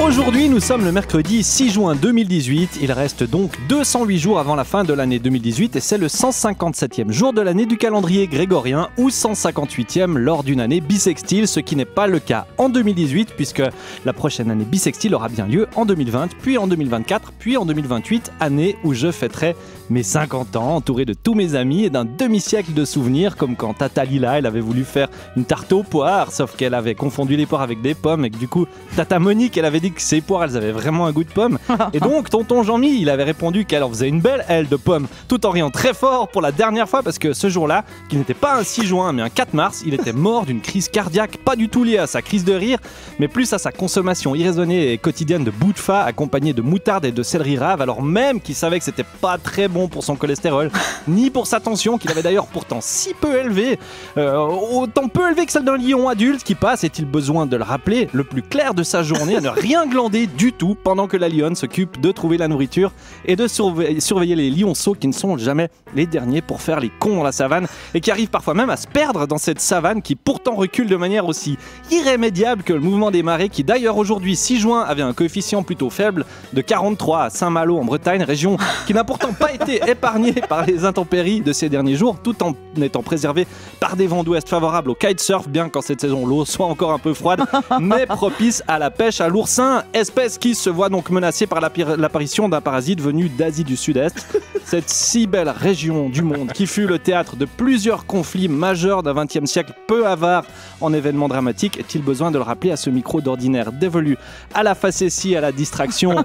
Aujourd'hui, nous sommes le mercredi 6 juin 2018. Il reste donc 208 jours avant la fin de l'année 2018 et c'est le 157e jour de l'année du calendrier grégorien ou 158e lors d'une année bissextile, ce qui n'est pas le cas en 2018 puisque la prochaine année bissextile aura bien lieu en 2020, puis en 2024, puis en 2028, année où je fêterai mes 50 ans, entouré de tous mes amis et d'un demi-siècle de souvenirs, comme quand Tata Lila, elle avait voulu faire une tarte aux poires, sauf qu'elle avait confondu les poires avec des pommes, et que du coup, Tata Monique, elle avait dit que ces poires, elles avaient vraiment un goût de pomme. Et donc, tonton Jean-Mi, il avait répondu qu'elle en faisait une belle, elle, de pomme, tout en riant très fort pour la dernière fois, parce que ce jour-là, qui n'était pas un 6 juin, mais un 4 mars, il était mort d'une crise cardiaque, pas du tout liée à sa crise de rire, mais plus à sa consommation irraisonnée et quotidienne de bout de pha, accompagnée de moutarde et de céleri rave, alors même qu'il savait que c'était pas très bon pour son cholestérol, ni pour sa tension, qu'il avait d'ailleurs pourtant si peu élevée, autant peu élevée que celle d'un lion adulte qui passe, est-il besoin de le rappeler, le plus clair de sa journée à ne rien glander du tout pendant que la lionne s'occupe de trouver la nourriture et de surveiller les lionceaux qui ne sont jamais les derniers pour faire les cons dans la savane et qui arrivent parfois même à se perdre dans cette savane qui pourtant recule de manière aussi irrémédiable que le mouvement des marées qui d'ailleurs aujourd'hui 6 juin avait un coefficient plutôt faible de 43 à Saint-Malo en Bretagne, région qui n'a pourtant pas été épargnée par les intempéries de ces derniers jours tout en étant préservée par des vents d'ouest favorables au kitesurf, bien qu'en cette saison l'eau soit encore un peu froide mais propice à la pêche à l'oursin, espèce qui se voit donc menacée par l'apparition d'un parasite venu d'Asie du Sud-Est. Cette si belle région du monde qui fut le théâtre de plusieurs conflits majeurs d'un XXe siècle peu avare en événements dramatiques, est-il besoin de le rappeler à ce micro d'ordinaire dévolu à la facétie, à la distraction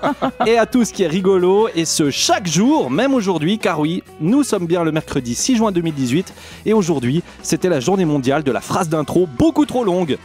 et à tout ce qui est rigolo, et ce chaque jour, même aujourd'hui, car oui, nous sommes bien le mercredi 6 juin 2018 et aujourd'hui, c'était la journée mondiale de la phrase d'intro beaucoup trop longue.